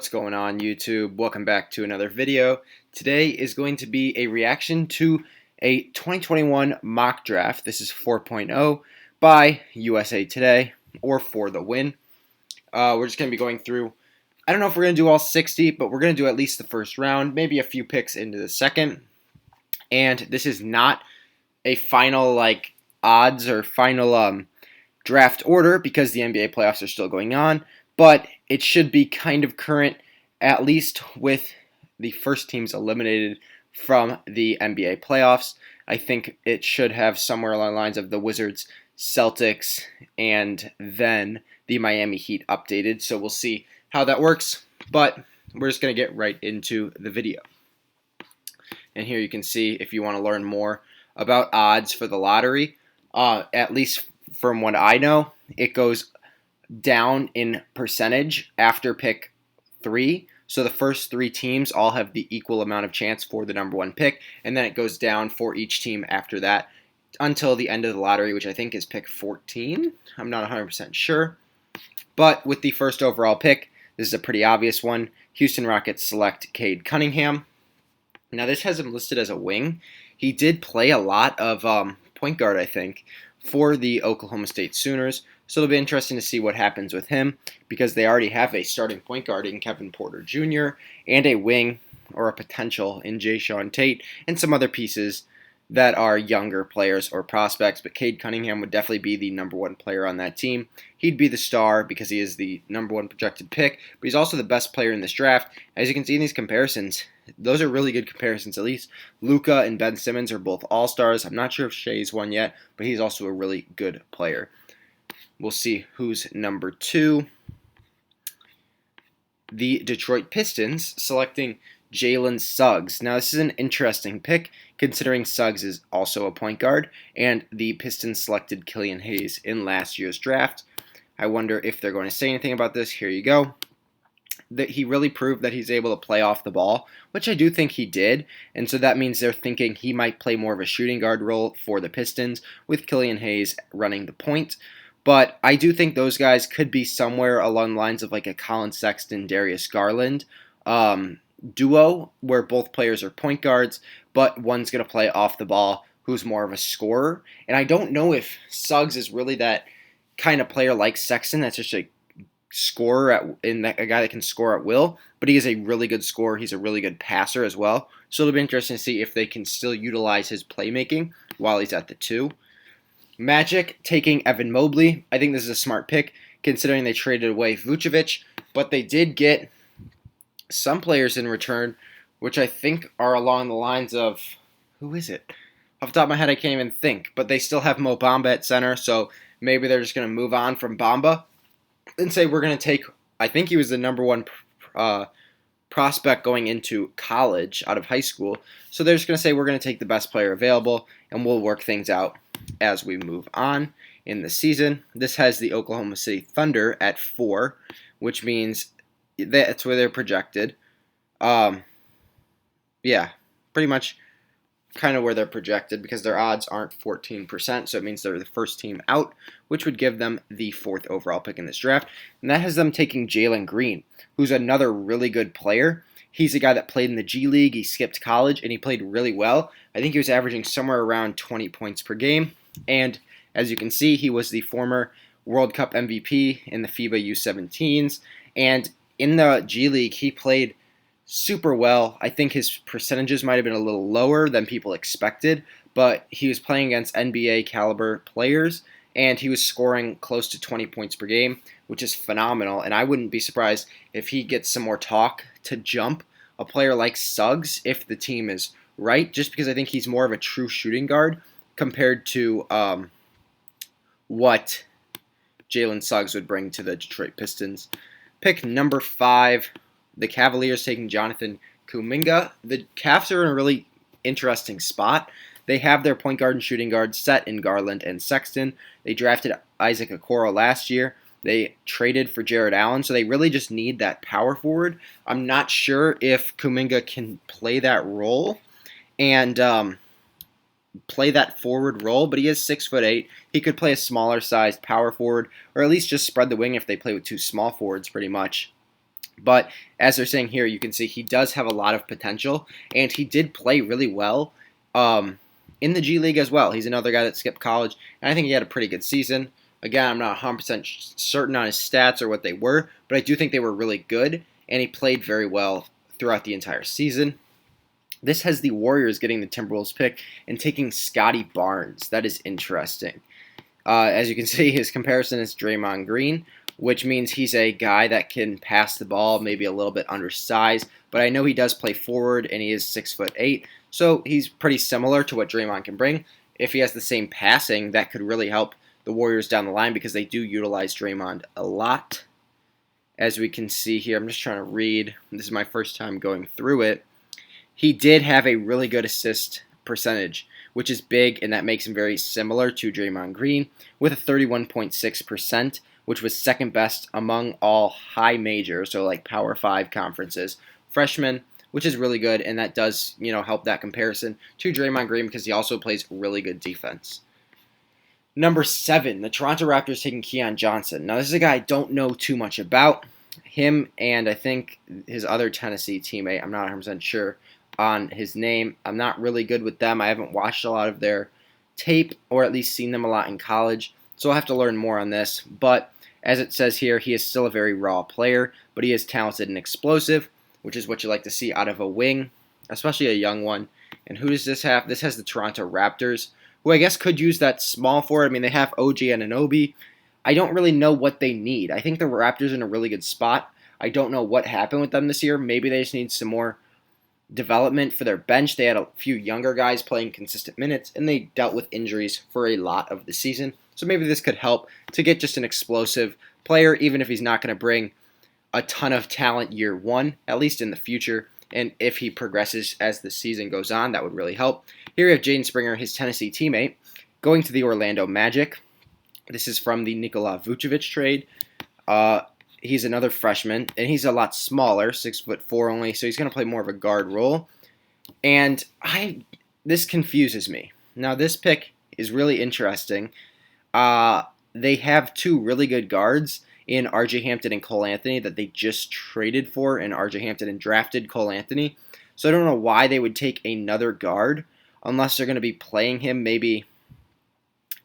What's going on, YouTube? Welcome back to another video. Today is going to be a reaction to a 2021 mock draft. This is 4.0 by USA Today, or For the Win. We're just going to be going through, I don't know if we're going to do all 60, but we're going to do at least the first round, maybe a few picks into the second. And this is not a final odds or final draft order because the NBA playoffs are still going on. But it should be kind of current, at least with the first teams eliminated from the NBA playoffs. I think it should have somewhere along the lines of the Wizards, Celtics, and then the Miami Heat updated. So we'll see how that works. But we're just going to get right into the video. And here you can see, if you want to learn more about odds for the lottery, at least from what I know, it goes down in percentage after pick 3. So the first 3 teams all have the equal amount of chance for the number 1 pick, and then it goes down for each team after that until the end of the lottery, which I think is pick 14. I'm not 100% sure. But with the first overall pick, this is a pretty obvious one. Houston Rockets select Cade Cunningham. Now this has him listed as a wing. He did play a lot of point guard, I think, for the Oklahoma State Sooners. So it'll be interesting to see what happens with him because they already have a starting point guard in Kevin Porter Jr. and a wing or a potential in Jae'Sean Tate and some other pieces that are younger players or prospects. But Cade Cunningham would definitely be the number 1 player on that team. He'd be the star because he is the number 1 projected pick, but he's also the best player in this draft. As you can see in these comparisons, those are really good comparisons. At least Luca and Ben Simmons are both all-stars. I'm not sure if Shea's won yet, but he's also a really good player. We'll see who's number 2. The Detroit Pistons selecting Jalen Suggs. Now, this is an interesting pick considering Suggs is also a point guard, and the Pistons selected Killian Hayes in last year's draft. I wonder if they're going to say anything about this. Here you go. That he really proved that he's able to play off the ball, which I do think he did, and so that means they're thinking he might play more of a shooting guard role for the Pistons with Killian Hayes running the point. But I do think those guys could be somewhere along the lines of like a Colin Sexton, Darius Garland duo, where both players are point guards, but one's going to play off the ball who's more of a scorer. And I don't know if Suggs is really that kind of player like Sexton that's just a scorer, a guy that can score at will, but he is a really good scorer. He's a really good passer as well. So it'll be interesting to see if they can still utilize his playmaking while he's at the 2. Magic taking Evan Mobley. I think this is a smart pick considering they traded away Vucevic, but they did get some players in return, which I think are along the lines of, who is it? Off the top of my head, I can't even think, but they still have Mo Bamba at center, so maybe they're just going to move on from Bamba and say we're going to take, I think he was the number 1 prospect going into college out of high school, so they're just going to say we're going to take the best player available, and we'll work things out as we move on in the season. This has the Oklahoma City Thunder at 4, which means that's where they're projected. Yeah, pretty much kind of where they're projected because their odds aren't 14%, so it means they're the first team out, which would give them the 4th overall pick in this draft. And that has them taking Jalen Green, who's another really good player. He's a guy that played in the G League, he skipped college, and he played really well. I think he was averaging somewhere around 20 points per game, and as you can see, he was the former World Cup MVP in the FIBA U17s, and in the G League, he played super well. I think his percentages might have been a little lower than people expected, but he was playing against NBA caliber players, and he was scoring close to 20 points per game, which is phenomenal, and I wouldn't be surprised if he gets some more talk to jump a player like Suggs if the team is right, just because I think he's more of a true shooting guard compared to what Jalen Suggs would bring to the Detroit Pistons. Pick number 5, the Cavaliers taking Jonathan Kuminga. The Cavs are in a really interesting spot. They have their point guard and shooting guard set in Garland and Sexton. They drafted Isaac Okoro last year. They traded for Jared Allen, so they really just need that power forward. I'm not sure if Kuminga can play that role and play that forward role, but he is 6'8". He could play a smaller sized power forward, or at least just spread the wing if they play with 2 small forwards pretty much. But as they're saying here, you can see he does have a lot of potential, and he did play really well in the G League as well. He's another guy that skipped college, and I think he had a pretty good season. Again, I'm not 100% certain on his stats or what they were, but I do think they were really good, and he played very well throughout the entire season. This has the Warriors getting the Timberwolves pick and taking Scottie Barnes. That is interesting. As you can see, his comparison is Draymond Green, which means he's a guy that can pass the ball, maybe a little bit undersized, but I know he does play forward, and he is 6'8", so he's pretty similar to what Draymond can bring. If he has the same passing, that could really help the Warriors down the line because they do utilize Draymond a lot. As we can see here, I'm just trying to read. This is my first time going through it. He did have a really good assist percentage, which is big, and that makes him very similar to Draymond Green with a 31.6%, which was second best among all high majors, so like Power 5 conferences, freshmen, which is really good, and that does, help that comparison to Draymond Green because he also plays really good defense. Number 7, the Toronto Raptors taking Keon Johnson. Now, this is a guy I don't know too much about. Him and I think his other Tennessee teammate, I'm not 100% sure on his name. I'm not really good with them. I haven't watched a lot of their tape or at least seen them a lot in college, so I'll have to learn more on this. But as it says here, he is still a very raw player, but he is talented and explosive, which is what you like to see out of a wing, especially a young one. And who does this have? This has the Toronto Raptors, who I guess could use that small forward. I mean, they have OG Anunoby. I don't really know what they need. I think the Raptors are in a really good spot. I don't know what happened with them this year. Maybe they just need some more development for their bench. They had a few younger guys playing consistent minutes, and they dealt with injuries for a lot of the season. So maybe this could help to get just an explosive player, even if he's not going to bring a ton of talent year one, at least in the future. And if he progresses as the season goes on, that would really help. Here we have Jaden Springer, his Tennessee teammate, going to the Orlando Magic. This is from the Nikola Vucevic trade. He's another freshman, and he's a lot smaller, 6'4" only, so he's going to play more of a guard role. And this confuses me. Now, this pick is really interesting. They have two really good guards in R.J. Hampton and Cole Anthony that they just traded for, and R.J. Hampton and drafted Cole Anthony. So I don't know why they would take another guard unless they're going to be playing him maybe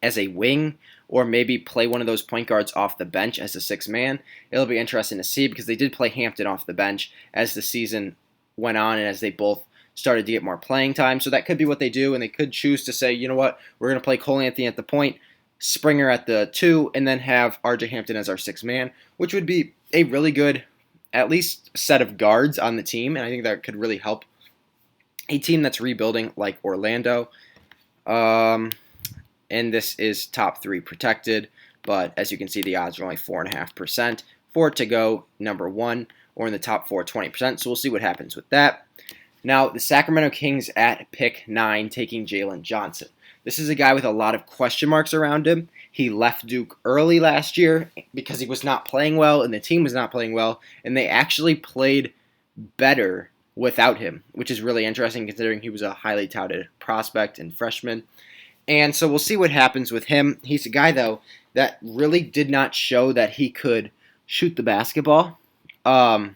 as a wing or maybe play one of those point guards off the bench as a six-man. It'll be interesting to see because they did play Hampton off the bench as the season went on and as they both started to get more playing time. So that could be what they do, and they could choose to say, you know what, we're going to play Cole Anthony at the point, Springer at the 2, and then have R.J. Hampton as our six-man, which would be a really good, at least, set of guards on the team, and I think that could really help a team that's rebuilding like Orlando. And this is top 3 protected, but as you can see, the odds are only 4.5% for it to go number 1 or in the top 4, 20%, so we'll see what happens with that. Now, the Sacramento Kings at pick 9 taking Jalen Johnson. This is a guy with a lot of question marks around him. He left Duke early last year because he was not playing well and the team was not playing well, and they actually played better without him, which is really interesting considering he was a highly touted prospect and freshman. And so we'll see what happens with him. He's a guy, though, that really did not show that he could shoot the basketball. I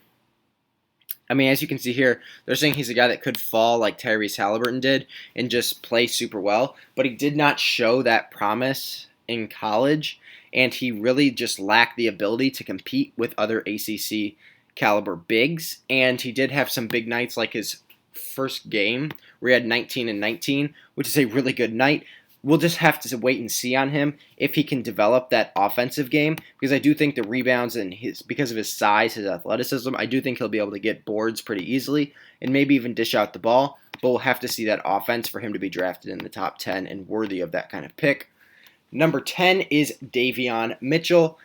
mean, as you can see here, they're saying he's a guy that could fall like Tyrese Halliburton did and just play super well, but he did not show that promise in college, and he really just lacked the ability to compete with other ACC caliber bigs, and he did have some big nights like his first game where he had 19 and 19, which is a really good night. We'll just have to wait and see on him if he can develop that offensive game, because I do think the rebounds and because of his size, his athleticism, I do think he'll be able to get boards pretty easily and maybe even dish out the ball, but we'll have to see that offense for him to be drafted in the top 10 and worthy of that kind of pick. Number 10 is Davion Mitchell.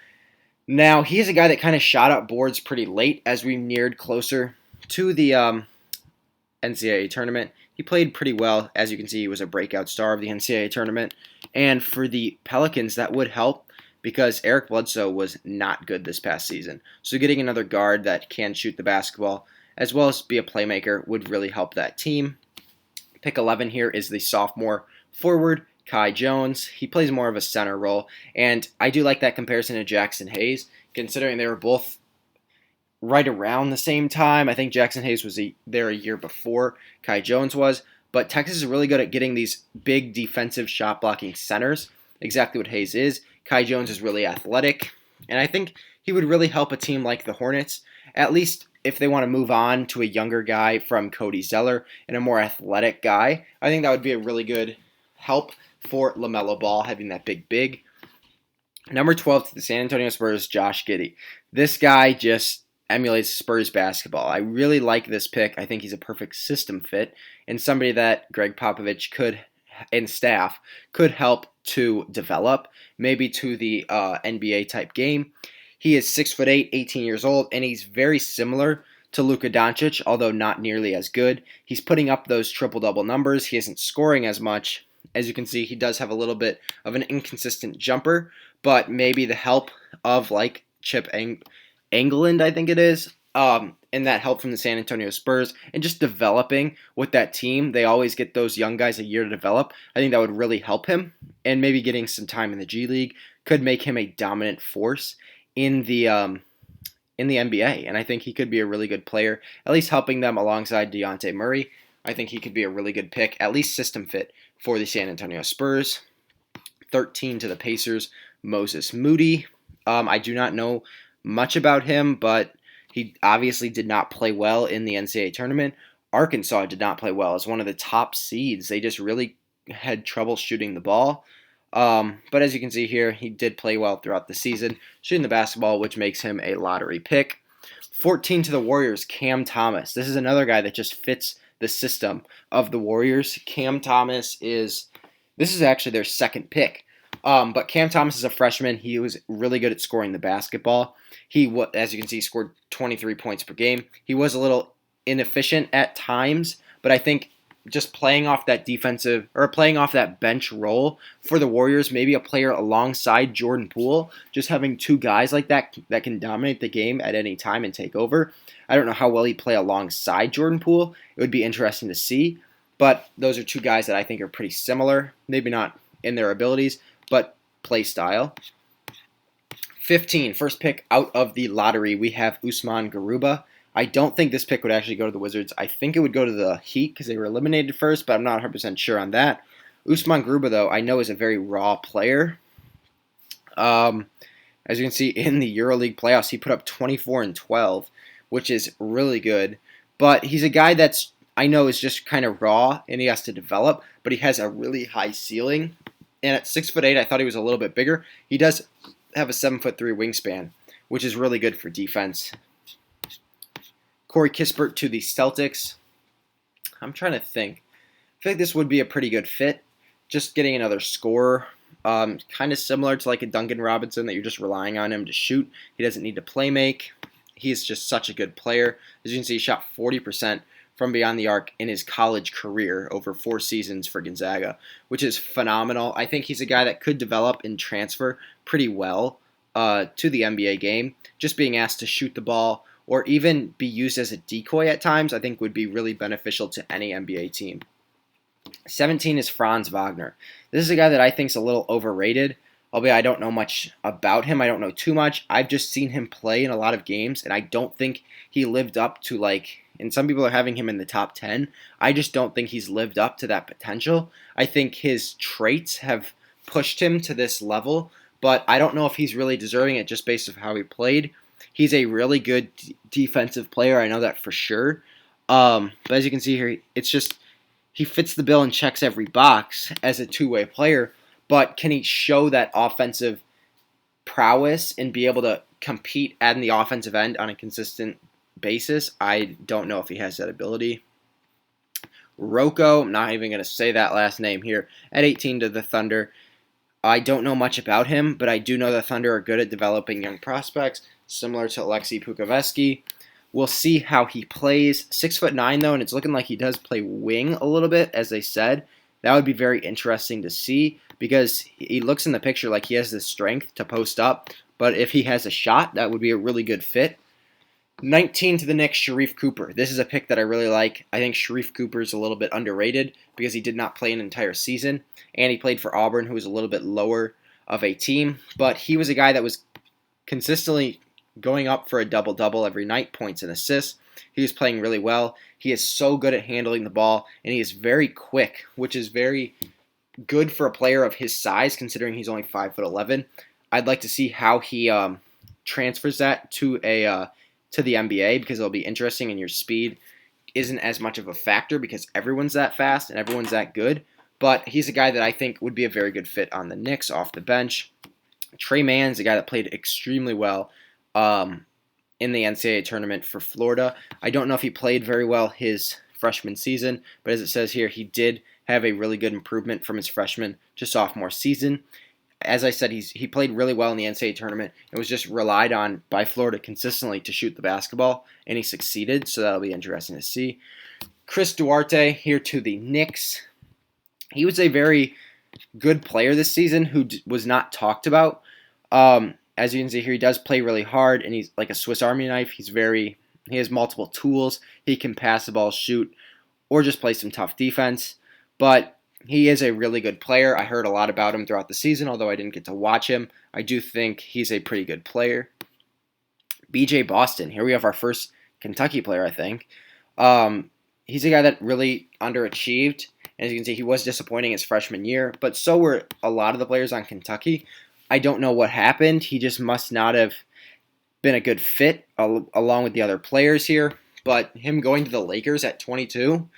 Now, he is a guy that kind of shot up boards pretty late as we neared closer to the NCAA tournament. He played pretty well. As you can see, he was a breakout star of the NCAA tournament. And for the Pelicans, that would help because Eric Bledsoe was not good this past season. So getting another guard that can shoot the basketball as well as be a playmaker would really help that team. Pick 11 here is the sophomore forward, Kai Jones. He plays more of a center role, and I do like that comparison to Jackson Hayes, considering they were both right around the same time. I think Jackson Hayes was there a year before Kai Jones was. But Texas is really good at getting these big defensive shot blocking centers, exactly what Hayes is. Kai Jones is really athletic, and I think he would really help a team like the Hornets, at least if they want to move on to a younger guy from Cody Zeller and a more athletic guy. I think that would be a really good help for LaMelo Ball, having that big. Number 12 to the San Antonio Spurs, Josh Giddey. This guy just emulates Spurs basketball. I really like this pick. I think he's a perfect system fit and somebody that Greg Popovich and staff could help to develop, maybe to the NBA type game. He is 6'8", 18 years old, and he's very similar to Luka Doncic, although not nearly as good. He's putting up those triple-double numbers. He isn't scoring as much. As you can see, he does have a little bit of an inconsistent jumper, but maybe the help of like Chip England, I think it is, and that help from the San Antonio Spurs, and just developing with that team. They always get those young guys a year to develop. I think that would really help him, and maybe getting some time in the G League could make him a dominant force in the NBA, and I think he could be a really good player, at least helping them alongside Dejounte Murray. I think he could be a really good pick, at least system fit for the San Antonio Spurs. 13 to the Pacers, Moses Moody. I do not know much about him, but he obviously did not play well in the NCAA tournament. Arkansas did not play well as one of the top seeds. They just really had trouble shooting the ball. But as you can see here, he did play well throughout the season, shooting the basketball, which makes him a lottery pick. 14 to the Warriors, Cam Thomas. This is another guy that just fits the system of the Warriors. This is actually their second pick. But Cam Thomas is a freshman. He was really good at scoring the basketball. As you can see, scored 23 points per game. He was a little inefficient at times, but I think just playing off that bench role for the Warriors, maybe a player alongside Jordan Poole, just having two guys like that can dominate the game at any time and take over. I don't know how well he'd play alongside Jordan Poole. It would be interesting to see, but those are two guys that I think are pretty similar, maybe not in their abilities, but play style. 15, first pick out of the lottery, we have Usman Garuba. I don't think this pick would actually go to the Wizards. I think it would go to the Heat because they were eliminated first, but I'm not 100% sure on that. Usman Gruber, though, I know is a very raw player. As you can see in the EuroLeague playoffs, he put up 24 and 12, which is really good. But he's a guy I know is just kind of raw, and he has to develop, but he has a really high ceiling. And at 6'8", I thought he was a little bit bigger. He does have a 7'3" wingspan, which is really good for defense. Corey Kissbert to the Celtics. I'm trying to think. I feel like this would be a pretty good fit. Just getting another scorer. Kind of similar to like a Duncan Robinson that you're just relying on him to shoot. He doesn't need to play make. He's just such a good player. As you can see, he shot 40% from beyond the arc in his college career over 4 seasons for Gonzaga, which is phenomenal. I think he's a guy that could develop and transfer pretty well to the NBA game. Just being asked to shoot the ball or even be used as a decoy at times, I think would be really beneficial to any NBA team. 17 is Franz Wagner. This is a guy that I think is a little overrated, albeit I don't know much about him. I don't know too much. I've just seen him play in a lot of games, and I don't think he lived up to and some people are having him in the top 10. I just don't think he's lived up to that potential. I think his traits have pushed him to this level, but I don't know if he's really deserving it just based on how he played. He's a really good defensive player. I know that for sure. But as you can see here, it's just he fits the bill and checks every box as a two-way player. But can he show that offensive prowess and be able to compete at the offensive end on a consistent basis? I don't know if he has that ability. Rocco, I'm not even going to say that last name here, at 18 to the Thunder. I don't know much about him, but I do know the Thunder are good at developing young prospects, similar to Alexei Pukovetsky. We'll see how he plays. 6'9", though, and it's looking like he does play wing a little bit, as they said. That would be very interesting to see because he looks in the picture like he has the strength to post up, but if he has a shot, that would be a really good fit. 19 to the Knicks, Sharif Cooper. This is a pick that I really like. I think Sharif Cooper is a little bit underrated because he did not play an entire season, and he played for Auburn, who was a little bit lower of a team, but he was a guy that was consistently going up for a double-double every night, points and assists. He was playing really well. He is so good at handling the ball, and he is very quick, which is very good for a player of his size, considering he's only 5'11". I'd like to see how he transfers that to the NBA, because it'll be interesting, and your speed isn't as much of a factor because everyone's that fast and everyone's that good. But he's a guy that I think would be a very good fit on the Knicks off the bench. Trey Mann is a guy that played extremely well in the NCAA tournament for Florida. I don't know if he played very well his freshman season, but as it says here, he did have a really good improvement from his freshman to sophomore season. As I said, he played really well in the NCAA tournament and was just relied on by Florida consistently to shoot the basketball, and he succeeded, so that'll be interesting to see. Chris Duarte here to the Knicks. He was a very good player this season who was not talked about. As you can see here, he does play really hard, and he's like a Swiss Army knife. He has multiple tools. He can pass the ball, shoot, or just play some tough defense. But he is a really good player. I heard a lot about him throughout the season, although I didn't get to watch him. I do think he's a pretty good player. BJ Boston. Here we have our first Kentucky player, I think. He's a guy that really underachieved. As you can see, he was disappointing his freshman year, but so were a lot of the players on Kentucky. I don't know what happened. He just must not have been a good fit along with the other players here. But him going to the Lakers at 22,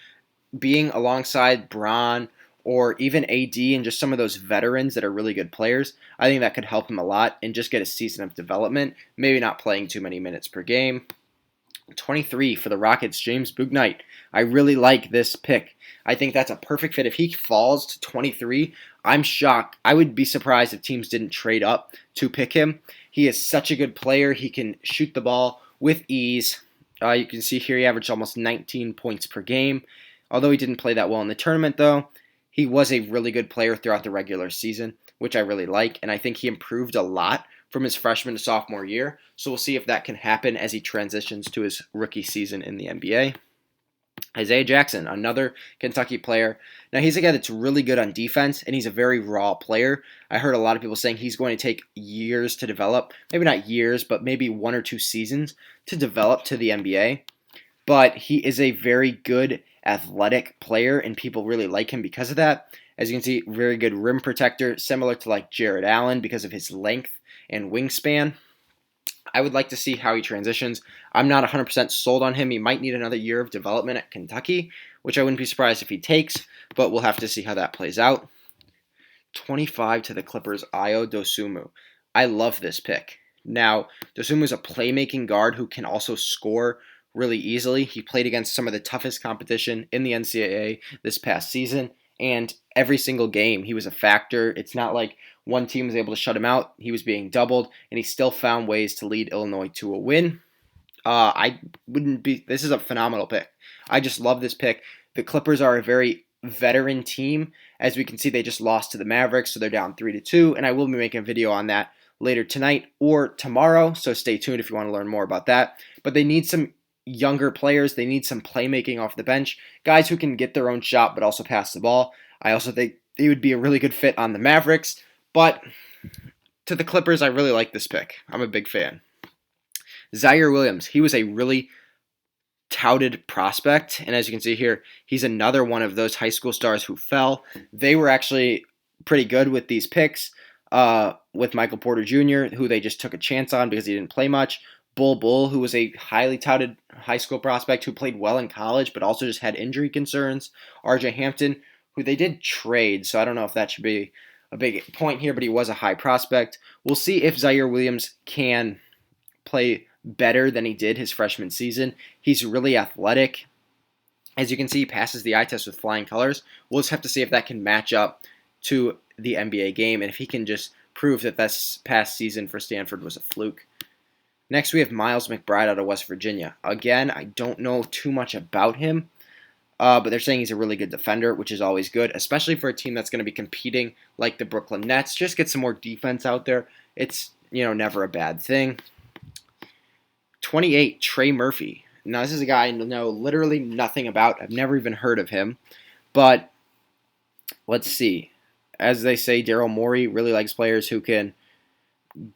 being alongside Bron or even AD and just some of those veterans that are really good players, I think that could help him a lot and just get a season of development, maybe not playing too many minutes per game. 23 for the Rockets, James Bouknight. I really like this pick. I think that's a perfect fit. If he falls to 23, I'm shocked. I would be surprised if teams didn't trade up to pick him. He is such a good player. He can shoot the ball with ease. You can see here he averaged almost 19 points per game. Although he didn't play that well in the tournament, though, he was a really good player throughout the regular season, which I really like, and I think he improved a lot from his freshman to sophomore year, so we'll see if that can happen as he transitions to his rookie season in the NBA. Isaiah Jackson, another Kentucky player. Now, he's a guy that's really good on defense, and he's a very raw player. I heard a lot of people saying he's going to take years to develop. Maybe not years, but maybe 1 or 2 seasons to develop to the NBA. But he is a very good athletic player, and people really like him because of that. As you can see, very good rim protector, similar to like Jared Allen because of his length and wingspan. I would like to see how he transitions. I'm not 100% sold on him. He might need another year of development at Kentucky, which I wouldn't be surprised if he takes, but we'll have to see how that plays out. 25 to the Clippers, Ayo Dosunmu. I love this pick. Now, Dosunmu is a playmaking guard who can also score really easily. He played against some of the toughest competition in the NCAA this past season, and every single game he was a factor. It's not like one team was able to shut him out. He was being doubled, and he still found ways to lead Illinois to a win. This is a phenomenal pick. I just love this pick. The Clippers are a very veteran team. As we can see, they just lost to the Mavericks, so they're down 3-2, and I will be making a video on that later tonight or tomorrow, so stay tuned if you want to learn more about that. But they need some younger players. They need some playmaking off the bench, guys who can get their own shot but also pass the ball. I also think they would be a really good fit on the Mavericks, but to the Clippers, I really like this pick. I'm a big fan. Zaire Williams, he was a really touted prospect, and as you can see here, he's another one of those high school stars who fell. They were actually pretty good with these picks, with Michael Porter Jr., who they just took a chance on because he didn't play much. Bull, who was a highly touted high school prospect who played well in college but also just had injury concerns. RJ Hampton, who they did trade, so I don't know if that should be a big point here, but he was a high prospect. We'll see if Zaire Williams can play better than he did his freshman season. He's really athletic. As you can see, he passes the eye test with flying colors. We'll just have to see if that can match up to the NBA game and if he can just prove that this past season for Stanford was a fluke. Next, we have Miles Mcbride out of West Virginia. Again, I don't know too much about him, but they're saying he's a really good defender, which is always good, especially for a team that's going to be competing like the Brooklyn Nets. Just get some more defense out there. It's, never a bad thing. 28, Trey Murphy. Now, this is a guy I know literally nothing about. I've never even heard of him, but let's see. As they say, Daryl Morey really likes players who can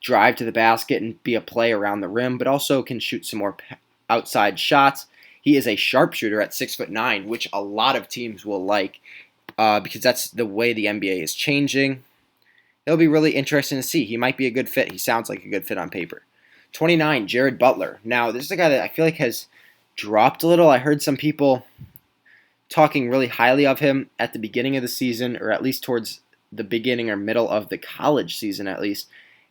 drive to the basket and be a play around the rim, but also can shoot some more outside shots. He is a sharpshooter at 6'9", which a lot of teams will like because that's the way the NBA is changing. It'll be really interesting to see. He might be a good fit. He sounds like a good fit on paper. 29, Jared Butler. Now, this is a guy that I feel like has dropped a little. I heard some people talking really highly of him at the beginning of the season, or at least towards the beginning or middle of the college season at least.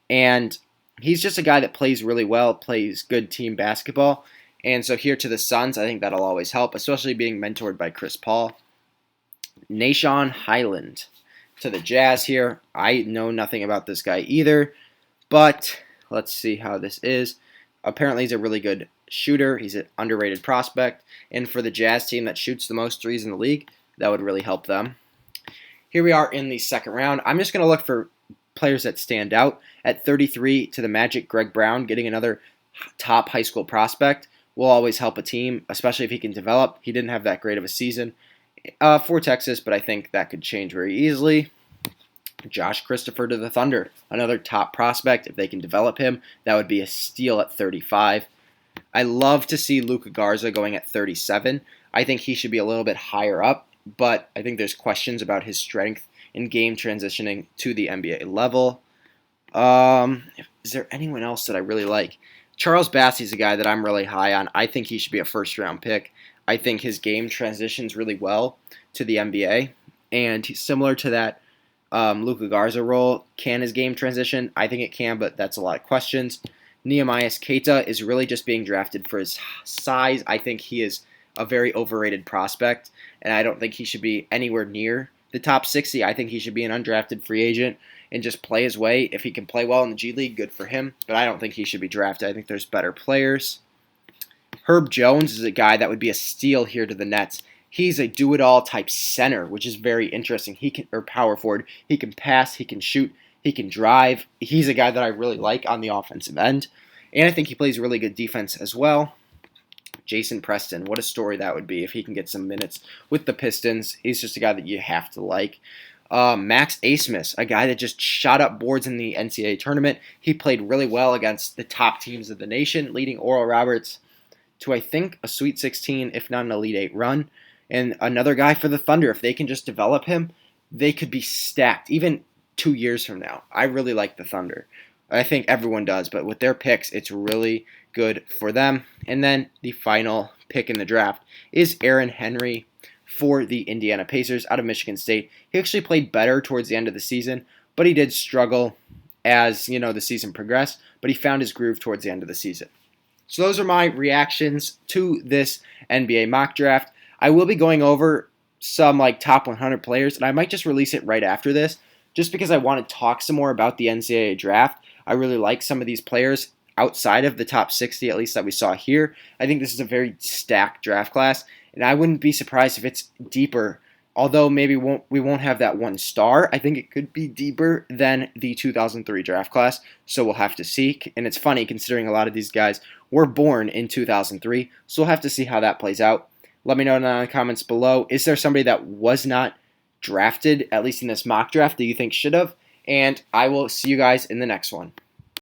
And he's just a guy that plays really well, plays good team basketball. And so here to the Suns, I think that'll always help, especially being mentored by Chris Paul. Nah'Shon Hyland to the Jazz here. I know nothing about this guy either, but let's see how this is. Apparently he's a really good shooter. He's an underrated prospect. And for the Jazz team that shoots the most threes in the league, that would really help them. Here we are in the second round. I'm just going to look for players that stand out. At 33 to the Magic, Greg Brown, getting another top high school prospect will always help a team, especially if he can develop. He didn't have that great of a season for Texas, but I think that could change very easily. Josh Christopher to the Thunder, another top prospect. If they can develop him, that would be a steal at 35. I love to see Luca Garza going at 37. I think he should be a little bit higher up, but I think there's questions about his strength in game transitioning to the NBA level. Is there anyone else that I really like? Charles Bassey's a guy that I'm really high on. I think he should be a first-round pick. I think his game transitions really well to the NBA, and he's similar to that Luca Garza role. Can his game transition? I think it can, but that's a lot of questions. Nehemiah Keita is really just being drafted for his size. I think he is a very overrated prospect, and I don't think he should be anywhere near the top 60. I think he should be an undrafted free agent and just play his way. If he can play well in the G League, good for him, but I don't think he should be drafted. I think there's better players. Herb Jones is a guy that would be a steal here to the Nets. He's a do-it-all type center, which is very interesting. Or power forward. He can pass, he can shoot, he can drive. He's a guy that I really like on the offensive end, and I think he plays really good defense as well. Jason Preston, what a story that would be if he can get some minutes with the Pistons. He's just a guy that you have to like. Max Asmus, a guy that just shot up boards in the NCAA tournament. He played really well against the top teams of the nation, leading Oral Roberts to, I think, a Sweet 16, if not an Elite 8 run. And another guy for the Thunder, if they can just develop him, they could be stacked, even 2 years from now. I really like the Thunder. I think everyone does, but with their picks, it's really good for them. And then the final pick in the draft is Aaron Henry for the Indiana Pacers out of Michigan State. He actually played better towards the end of the season, but he did struggle as the season progressed, but he found his groove towards the end of the season. So those are my reactions to this NBA mock draft. I will be going over some top 100 players, and I might just release it right after this, just because I want to talk some more about the NCAA draft. I really like some of these players outside of the top 60, at least that we saw here. I think this is a very stacked draft class, and I wouldn't be surprised if it's deeper. Although maybe we won't have that one star, I think it could be deeper than the 2003 draft class, so we'll have to see. And it's funny considering a lot of these guys were born in 2003, so we'll have to see how that plays out. Let me know in the comments below. Is there somebody that was not drafted, at least in this mock draft, that you think should have? And I will see you guys in the next one.